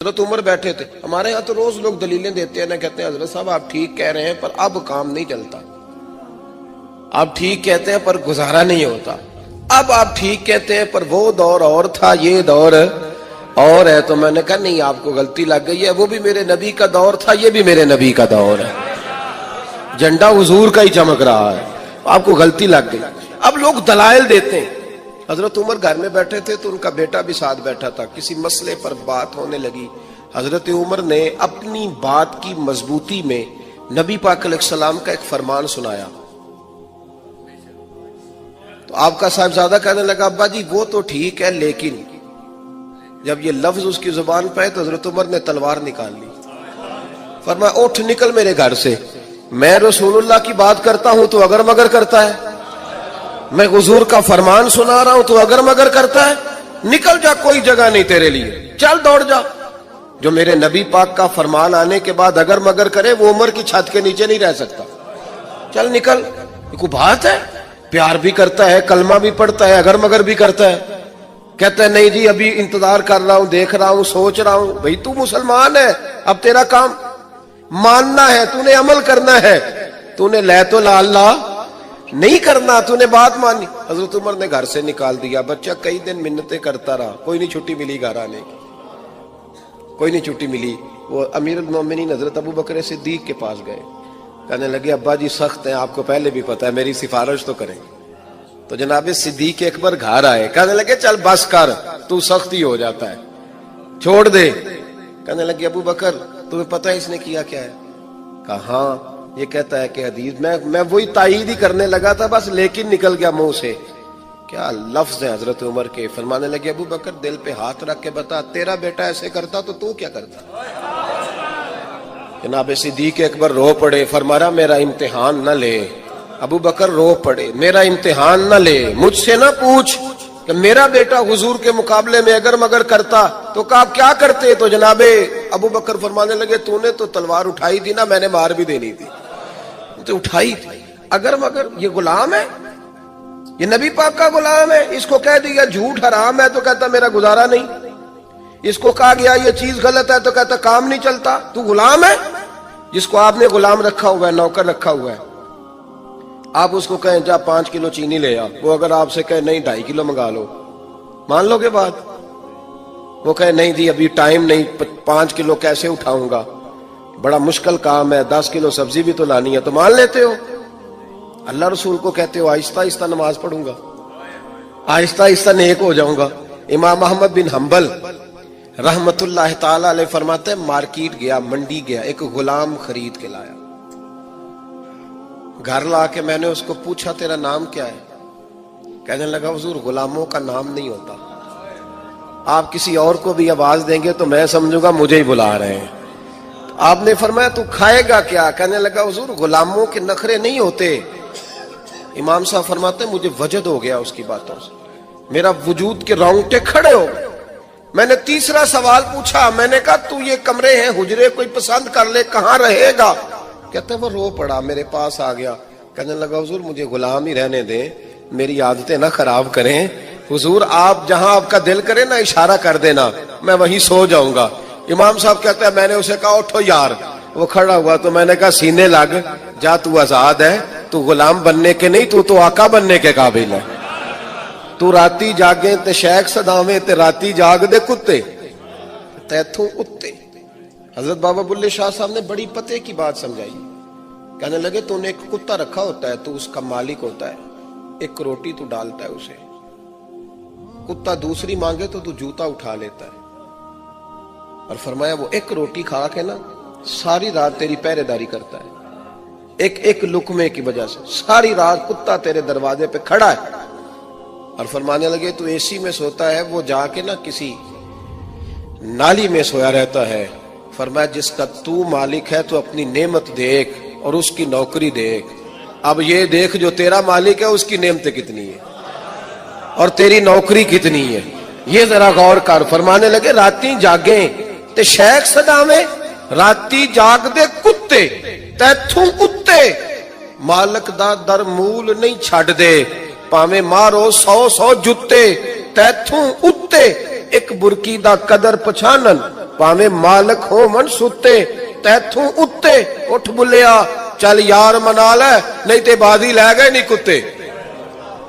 حضرت عمر بیٹھے تھے. ہمارے ہاں تو روز لوگ دلیلیں دیتے ہیں نا, کہتے ہیں حضرت صاحب آپ ٹھیک کہہ رہے ہیں پر اب کام نہیں چلتا, آپ ٹھیک کہتے ہیں پر گزارا نہیں ہوتا, اب آپ ٹھیک کہتے ہیں پر وہ دور اور تھا یہ دور اور ہے. تو میں نے کہا نہیں, آپ کو غلطی لگ گئی ہے, وہ بھی میرے نبی کا دور تھا, یہ بھی میرے نبی کا دور ہے, جھنڈا حضور کا ہی چمک رہا ہے, آپ کو غلطی لگ گئی. اب لوگ دلائل دیتے ہیں. حضرت عمر گھر میں بیٹھے تھے تو ان کا بیٹا بھی ساتھ بیٹھا تھا, کسی مسئلے پر بات ہونے لگی. حضرت عمر نے اپنی بات کی مضبوطی میں نبی پاک علیہ السلام کا ایک فرمان سنایا. تو آپ کا صاحبزادہ کہنے لگا ابا جی وہ تو ٹھیک ہے, لیکن جب یہ لفظ اس کی زبان پہ تو حضرت عمر نے تلوار نکال لی. فرمایا اٹھ نکل میرے گھر سے, میں رسول اللہ کی بات کرتا ہوں تو اگر مگر کرتا ہے, میں حضور کا فرمان سنا رہا ہوں تو اگر مگر کرتا ہے, نکل جا, کوئی جگہ نہیں تیرے لیے, چل دوڑ جا. جو میرے نبی پاک کا فرمان آنے کے بعد اگر مگر کرے وہ عمر کی چھت کے نیچے نہیں رہ سکتا, چل نکل. کوئی بات ہے, پیار بھی کرتا ہے, کلمہ بھی پڑھتا ہے, اگر مگر بھی کرتا ہے. کہتا ہے نہیں جی ابھی انتظار کر رہا ہوں, دیکھ رہا ہوں, سوچ رہا ہوں. بھئی تو مسلمان ہے, اب تیرا کام ماننا ہے, تو نے عمل کرنا ہے, تو نے لے تو لا اللہ نہیں کرنا, تو نے بات مانی. حضرت عمر نے گھر سے نکال دیا. بچہ کئی دن منتیں کرتا رہا, کوئی نہیں چھٹی ملی گھر آنے کی, کوئی نہیں چھٹی ملی. وہ امیر المومنین حضرت ابو بکر صدیق کے پاس گئے, کہنے لگے ابا جی سخت ہیں, آپ کو پہلے بھی پتا ہے, میری سفارش تو کریں. تو جناب صدیق اکبر گھر آئے, کہنے لگے چل بس کر, تو سخت ہی ہو جاتا ہے, چھوڑ دے. کہنے لگے ابو بکر تمہیں پتہ ہے اس نے کیا کیا ہے؟ کہا ہاں, یہ کہتا ہے کہ حدیث میں وہی تائید ہی کرنے لگا تھا بس, لیکن نکل گیا منہ سے. کیا لفظ ہے حضرت عمر کے. فرمانے لگے ابو بکر دل پہ ہاتھ رکھ کے بتا, تیرا بیٹا ایسے کرتا تو کیا کرتا؟ جناب صدیق اکبر رو پڑے. فرمایا میرا امتحان نہ لے. ابو بکر رو پڑے, میرا امتحان نہ لے, مجھ سے نہ پوچھ کہ میرا بیٹا حضور کے مقابلے میں اگر مگر کرتا تو کیا کرتے. تو جناب ابو بکر فرمانے لگے تو نے تو تلوار اٹھائی تھی نا, میں نے مار بھی دینی تھی, تو اٹھائی تھی. اگر مگر یہ غلام ہے, یہ نبی پاک کا غلام ہے, اس کو کہہ دیا جھوٹ حرام ہے تو کہتا میرا گزارا نہیں, اس کو کہا گیا یہ چیز غلط ہے تو کہتا کام نہیں چلتا. تو غلام ہے جس کو آپ نے غلام رکھا ہوا ہے, نوکر رکھا ہوا ہے. آپ اس کو کہیں جا 5 کلو چینی لے آ, وہ اگر آپ سے کہے نہیں 2.5 کلو منگا لو, مان لو گے بات؟ وہ کہے نہیں جی ابھی ٹائم نہیں, 5 کلو کیسے اٹھاؤں گا, بڑا مشکل کام ہے, 10 کلو سبزی بھی تو لانی ہے, تو مان لیتے ہو. اللہ رسول کو کہتے ہو آہستہ آہستہ نماز پڑھوں گا, آہستہ آہستہ نیک ہو جاؤں گا. امام احمد بن حنبل رحمت اللہ تعالی علیہ فرماتے ہیں مارکیٹ گیا, منڈی گیا, ایک غلام خرید کے لایا. گھر لا کے میں نے اس کو پوچھا تیرا نام کیا ہے؟ کہنے لگا حضور غلاموں کا نام نہیں ہوتا, آپ کسی اور کو بھی آواز دیں گے تو میں سمجھوں گا مجھے ہی بلا رہے ہیں. آپ نے فرمایا تو کھائے گا کیا؟ کہنے لگا حضور غلاموں کے نخرے نہیں ہوتے. امام صاحب فرماتے ہیں مجھے وجد ہو گیا اس کی باتوں سے, میرا وجود کے رونگٹے کھڑے ہو گئے. میں نے تیسرا سوال پوچھا, میں نے کہا تو یہ کمرے ہیں حجرے کوئی پسند کر لے, کہاں رہے گا؟ کہتے وہ رو پڑا, میرے پاس آ گیا. کہنے لگا حضور مجھے غلام ہی رہنے دیں, میری عادتیں نہ خراب کریں. حضور آپ جہاں آپ کا دل کرے نا اشارہ کر دینا, میں وہیں سو جاؤں گا. امام صاحب کہتے ہیں میں نے اسے کہا اٹھو یار. وہ کھڑا ہوا تو میں نے کہا سینے لگ جا, تو آزاد ہے, تو غلام بننے کے نہیں, تو آقا بننے کے قابل ہے. تو راتی جاگیں تے شیخ صداویں تے راتی جاگ دے کتے تیتھوں اتے. حضرت بابا بلے شاہ صاحب نے بڑی پتے کی بات سمجھائی. کہنے لگے تو نے ایک کتا رکھا ہوتا ہے, تو اس کا مالک ہوتا ہے, ایک روٹی تو ڈالتا ہے اسے, کتا دوسری مانگے تو جوتا اٹھا لیتا ہے. اور فرمایا وہ ایک روٹی کھا کے نا ساری رات تیری پہرے داری کرتا ہے, ایک لقمے کی وجہ سے ساری رات کتا تیرے دروازے پہ کھڑا ہے. اور فرمانے لگے تو اے سی میں سوتا ہے, وہ جا کے نا کسی نالی میں سویا رہتا ہے. فرمایا جس کا تو مالک ہے تو اپنی نعمت دیکھ اور اس کی نوکری دیکھ. اب یہ دیکھ جو تیرا مالک ہے اس کی نعمتیں کتنی ہیں اور تیری نوکری کتنی ہے, یہ ذرا غور کر. فرمانے لگے راتی جاگیں تے شیخ صداویں, راتی جاگ دے کتے تیتھوں اتے, مالک دا در مول نہیں چھڈ دے, پاویں مارو 100 جتے تیتھوں اتے. ایک برکی دا قدر پچھانن ਭਾਵੇਂ ਮਾਲਕ ਹੋਵਣ ਸੁੱਤੇ ਤੈਥੋਂ ਉੱਤੇ ਉੱਠ ਬੁੱਲਿਆ ਚੱਲ ਯਾਰ ਮਨਾ ਲੈ ਨਹੀਂ ਤੇ ਬਾਜ਼ੀ ਲੈ ਗਏ ਨਹੀਂ ਕੁੱਤੇ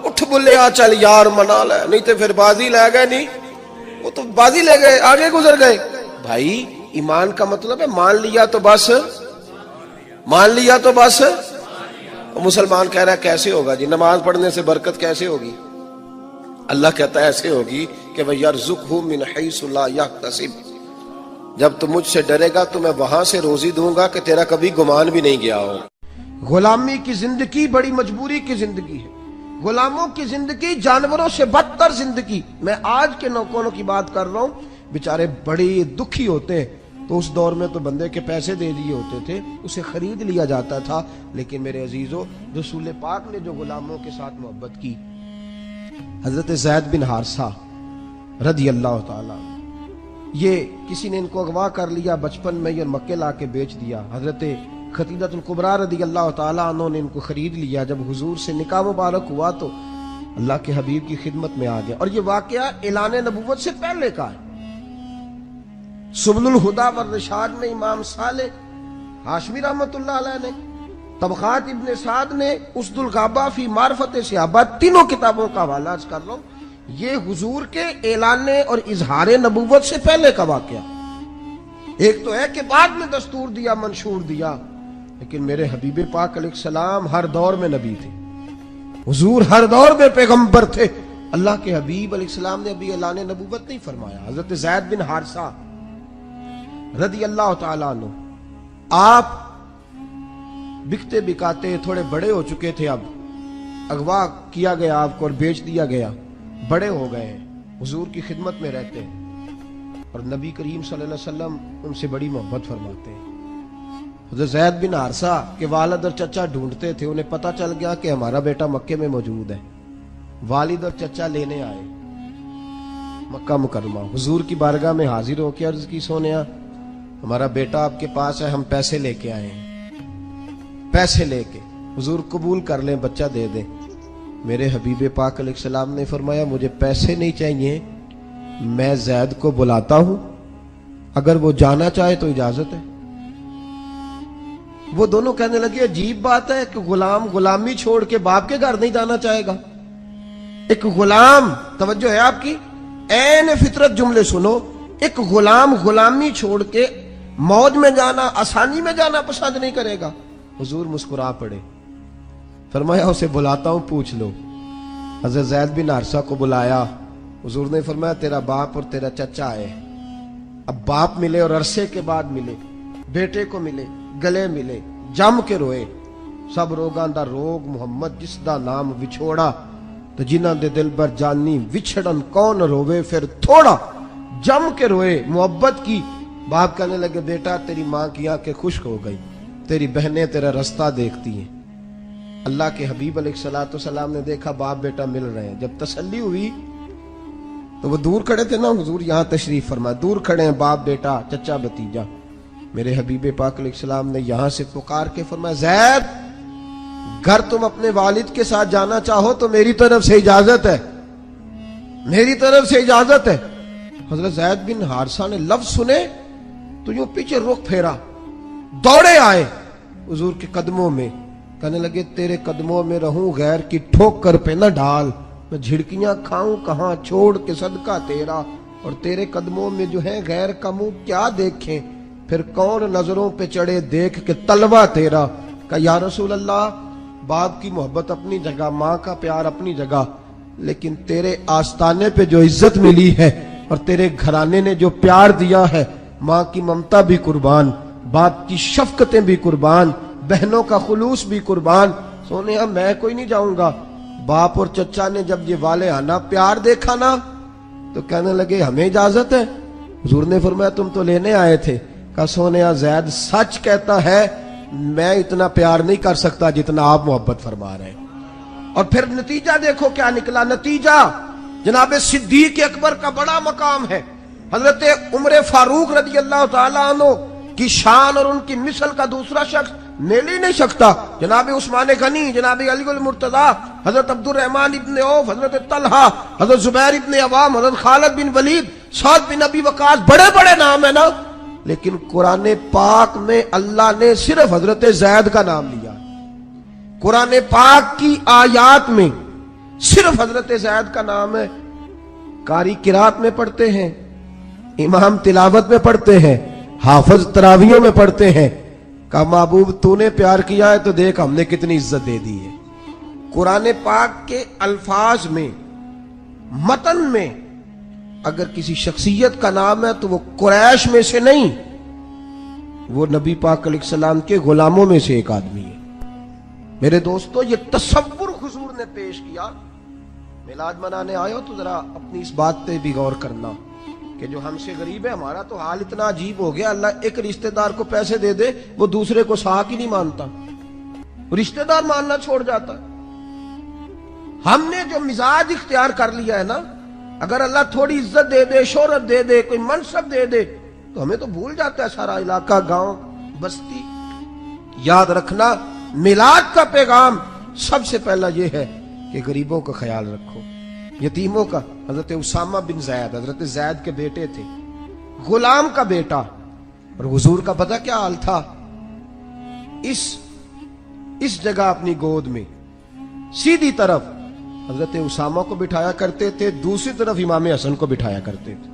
ਉੱਠ ਬੁੱਲਿਆ ਚੱਲ यार मना ले नहीं तो फिर बाजी ले गए नहीं वो तो बाजी ले गए आगे गुजर गए भाई ईमान का मतलब है मान लिया तो बस मुसलमान कह रहा है कैसे होगा जी नमाज पढ़ने से बरकत कैसे होगी अल्लाह कहता है ऐसे होगी कि वह यरज़ुक़हु मिन हैसु ला यहतसिब जब तुम मुझसे डरेगा तो मैं वहां से रोजी दूंगा कि तेरा कभी गुमान भी नहीं गया हो। गुलामी की जिंदगी बड़ी मजबूरी की जिंदगी है, गुलामों की जिंदगी जानवरों से बदतर जिंदगी। मैं आज के नौकरों की बात कर रहा हूँ, बेचारे बड़े दुखी होते हैं। तो उस दौर में तो बंदे के पैसे दे दिए होते थे, उसे खरीद लिया जाता था। लेकिन मेरे अजीजों, रसूल पाक ने जो गुलामों के साथ मोहब्बत की, हजरत ज़ैद बिन हारिसा रदी अल्लाह ताला, ये किसी ने इनको अगवा कर लिया बचपन में और मक्के ला के बेच दिया। हजरत खतीजतुल कुबरा रदी अल्लाह ताला अन्हा ने इनको खरीद लिया। जब हुजूर से निकाह मुबारक हुआ तो अल्लाह के हबीब की खिदमत में आ गया। और ये वाकया ऐलान नबुव्वत से पहले का है। सुबुलुल हुदा व रिशाद में इमाम साले हाशमी रहमतुल्लाह अलैह ने, तबक़ात इब्न साद ने, उसदुल गाबा फी मारफत सहाबा, तीनों किताबों का हवाला अर्ज कर रहा हूं। ये हुजूर के ऐलान और इजहार नबुव्वत से पहले का वाकया। एक तो है कि बाद में दस्तूर दिया, मंशूर दिया, लेकिन मेरे हबीब पाक अलैहिस्सलाम हर दौर में नबी थे। हुजूर हर दौर में पैगंबर थे। अल्लाह के हबीब अलैहिस्सलाम ने अभी ऐलान नबुव्वत नहीं फरमाया। हजरत ज़ैद बिन हारिसा रदी अल्लाह ताला अन्हु, आप बिकते बिकाते थोड़े बड़े हो चुके थे, अब अगवा किया गया आपको और बेच दिया गया, बड़े हो गए हैं, हुजूर की खिदमत में रहते हैं और नबी करीम सल्लल्लाहु अलैहि वसल्लम उनसे बड़ी मोहब्बत फरमाते हैं। हज़रत ज़ैद बिन हारिसा के वालिद और चचा ढूंढते थे, उन्हें पता चल गया कि हमारा बेटा मक्के में मौजूद है। वालिद और चचा लेने आए मक्का मुकरमा, हुजूर की बारगाह में हाजिर होकर अर्ज की, सोनिया हमारा बेटा आपके पास है, हम पैसे लेके आए हैं। पैसे लेके हुजूर कबूल कर लें, बच्चा दे दें। मेरे हबीब पाक अलैहिस्सलाम ने फरमाया, मुझे पैसे नहीं चाहिए, मैं ज़ैद को बुलाता हूं, अगर वो जाना चाहे तो इजाजत है। वो दोनों कहने लगे, अजीब बात है कि गुलाम गुलामी छोड़ के बाप के घर नहीं जाना चाहेगा। एक गुलाम, तवज्जो है आपकी, ऐन फितरत जुमले सुनो, एक गुलाम गुलामी छोड़ के मौज में जाना, आसानी में जाना पसंद नहीं करेगा। हुजूर मुस्कुरा पड़े, फरमाया उसे बुलाता हूं, पूछ लो। हज़रत ज़ैद बिन हारिसा को बुलाया। हुजूर ने फरमाया, तेरा बाप और तेरा चचा आए। अब बाप मिले और अरसे के बाद मिले, बेटे को मिले, गले मिले, जम के रोए। सब रोगां दा रोग मुहम्मद जिस दा नाम विछोड़ा, तो जिन्हां दे दिल पर जानी विछड़न कौन रोवे फिर थोड़ा। जम के रोए, मोहब्बत की। बाप कहने लगे, बेटा तेरी माँ की आंखें खुश्क हो गई, तेरी बहनें तेरा रास्ता देखती हैं। अल्लाह के हबीब अलैहिस्सलाम ने देखा बाप बेटा मिल रहे हैं। जब तसल्ली हुई तो वो दूर खड़े थे ना, हुजूर यहाँ तशरीफ फरमा, दूर खड़े हैं बाप बेटा, चचा भतीजा। मेरे हबीब पाक अलैहिस्सलाम ने यहां से पुकार के फरमाया, ज़ैद घर तुम अपने वालिद के साथ जाना चाहो तो मेरी तरफ से इजाजत है, मेरी तरफ से इजाजत है। हजरत ज़ैद बिन हारिसा ने लफ्ज सुने तो यूं पीछे रुख फेरा, दौड़े आए हुजूर के कदमों में, कहने लगे, तेरे कदमों में रहूं, गैर की ठोकर पे न डाल, मैं झिड़कियां खाऊं कहां छोड़ के सदका तेरा, और तेरे कदमों में जो है गैर का मुंह क्या देखें, फिर कौन नजरों पे चढ़े देख के तलवा तेरा। कहा, या रसूल अल्लाह, बाप की मोहब्बत अपनी जगह, माँ का प्यार अपनी जगह, लेकिन तेरे आस्ताने पे जो इज्जत मिली है और तेरे घराने ने जो प्यार दिया है, माँ की ममता भी कुर्बान, बाप की शफकतें भी कुर्बान, बहनों का खुलूस भी कुर्बान। सोनिया मैं कोई नहीं जाऊंगा। बाप और चचा ने जब ये वाले आना प्यार देखा ना, तो कहने लगे, हमें इजाजत है। हुजूर ने फरमाया, तुम तो लेने आए थे। कहा, सोनिया ज़ैद सच कहता है, मैं इतना प्यार नहीं कर सकता जितना आप मोहब्बत फरमा रहे हैं। और फिर नतीजा देखो क्या निकला। नतीजा जनाब सिद्दीक अकबर का बड़ा मकाम है। हजरत उमर फारूक रज़ी अल्लाह ताला अन्हु की शान और उनकी मिसल का दूसरा शख्स मिल ही नहीं सकता। जनाब उस्मान गनी, जनाब अली उल मुर्तजा, हजरत अब्दुर रहमान इब्न औफ, हजरत तलहा, हजरत जुबैर इब्न अवाम, हजरत खालिद बिन वलीद, साद बिन अबी वकास, बड़े बड़े नाम है ना, लेकिन कुरान पाक में अल्लाह ने सिर्फ हजरत जैद का नाम लिया। कुरान पाक की आयात में सिर्फ हजरत जैद का नाम है। कारी किरात में पढ़ते हैं, इमाम तिलावत में पढ़ते हैं, हाफिज तरावियों में पढ़ते हैं। कहा महबूब तूने प्यार किया है तो देख हमने कितनी इज्जत दे दी है। कुरान पाक के अल्फाज में, मतन में अगर किसी शख्सियत का नाम है तो वो कुरैश में से नहीं, वो नबी पाक अलैहिस्सलाम के गुलामों में से एक आदमी है। मेरे दोस्तों, ये तसव्वुर हुजूर ने पेश किया। मिलाद मनाने आए हो तो जरा अपनी इस बात पे भी गौर करना कि जो हमसे गरीब है, हमारा तो हाल इतना अजीब हो गया, अल्लाह एक रिश्तेदार को पैसे दे दे, वो दूसरे को साहब ही नहीं मानता, रिश्तेदार मानना छोड़ जाता। हमने जो मिजाज इख्तियार कर लिया है ना, अगर अल्लाह थोड़ी इज्जत दे दे, शोहरत दे दे, कोई मनसब दे दे, तो हमें तो भूल जाता है सारा इलाका, गांव, बस्ती। याद रखना, मिलाद का पैगाम सबसे पहला यह है कि गरीबों का ख्याल रखो, यतीमों का। हजरत उसामा बिन जैद, हजरत जैद के बेटे थे, गुलाम का बेटा। और हुजूर का पता क्या हाल था? इस जगह अपनी गोद में सीधी तरफ हजरत उसामा को बिठाया करते थे, दूसरी तरफ इमाम हसन को बिठाया करते थे।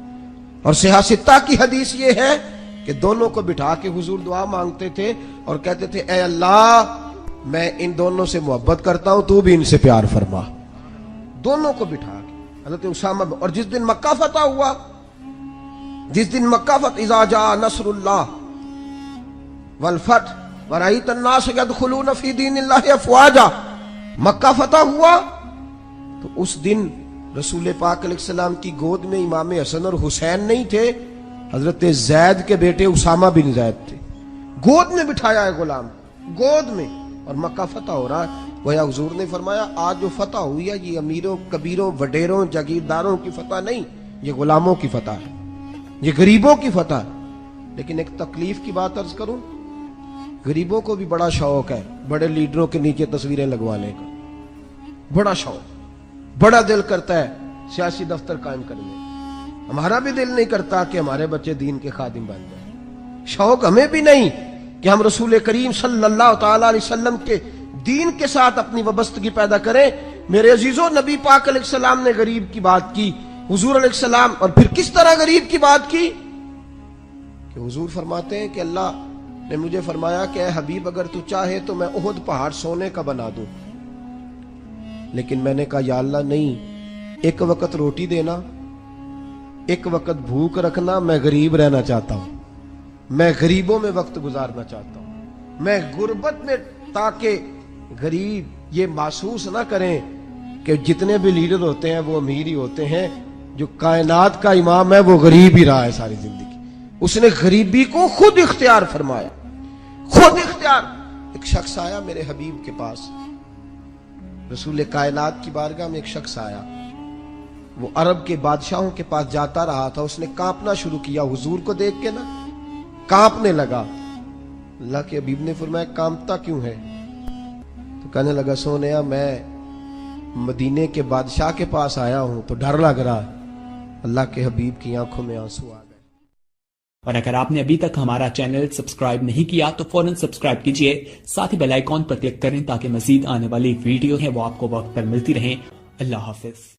और सियासत्ता की हदीस ये है कि दोनों को बिठा के हुजूर दुआ मांगते थे और कहते थे, ए अल्लाह मैं इन दोनों से मोहब्बत करता हूं, तू भी इनसे प्यार फरमा। दोनों को बिठा के हजरत उसामा। और जिस दिन मक्का फतह हुआ, जिस दिन मक्का फतह, इज़ा जा नसरुल्लाह वल फतह व रअयत अन्नास यदखुलून फी दीनिल्लाहि अफ़वाजा, मक्का फतह हुआ तो उस दिन रसूल पाक अलैहिस्सलाम की गोद में इमाम हसन और हुसैन नहीं थे, हजरत जैद के बेटे उसामा बिन जैद थे। गोद में बिठाया है गुलाम, गोद में, और मक्का फतह हो रहा है। गोया हुजूर ने फरमाया आज जो फतह हुई है ये अमीरों, कबीरों, वडेरों, जागीरदारों की फतह नहीं, ये गुलामों की फतह है, ये गरीबों की फतह है। लेकिन एक तकलीफ की बात अर्ज करूं, गरीबों को भी बड़ा शौक है बड़े लीडरों के नीचे तस्वीरें लगवाने का, बड़ा शौक, बड़ा दिल करता है सियासी दफ्तर कायम करने। हमारा भी दिल नहीं करता कि हमारे बच्चे दीन के खादिम बन जाए। शौक हमें भी नहीं कि हम रसूल करीम सल्लल्लाहु तआला अलैहि वसल्लम के दीन के साथ अपनी वाबस्तगी पैदा करें। मेरे अजीजों, नबी पाक अलैहिस्सलाम ने गरीब की बात की, हुजूर अलैहिस्सलाम, और फिर किस तरह गरीब की बात की कि हुजूर फरमाते हैं कि अल्लाह ने मुझे फरमाया कि ए हबीब अगर तू चाहे तो मैं उहद पहाड़ सोने का बना दूं, लेकिन मैंने कहा या अल्लाह नहीं, एक वक्त रोटी देना, एक वक्त भूख रखना, मैं गरीब रहना चाहता हूं, मैं गरीबों में वक्त गुजारना चाहता हूं, मैं गुर्बत में, ताकि गरीब ये महसूस ना करें कि जितने भी लीडर होते हैं वो अमीर ही होते हैं। जो कायनात का इमाम है वो गरीब ही रहा है सारी जिंदगी, उसने गरीबी को खुद इख्तियार फरमाया, खुद इख्तियार। एक शख्स आया मेरे हबीब के पास, रसूल कायनात की बारगाह में एक शख्स आया, वो अरब के बादशाहों के पास जाता रहा था, उसने कांपना शुरू किया, हुजूर को देख के ना कांपने लगा। अल्लाह के हबीब ने फरमाया कांपता क्यों है? तो कहने लगा सोनिया मैं मदीने के बादशाह के पास आया हूं तो डर लग रहा है। अल्लाह के हबीब की आंखों में आंसू आ गए। और अगर आपने अभी तक हमारा चैनल सब्सक्राइब नहीं किया तो फौरन सब्सक्राइब कीजिए, साथ ही बेल आइकॉन पर क्लिक करें ताकि मजीद आने वाली वीडियो है वो आपको वक्त पर मिलती रहे। अल्लाह हाफिज।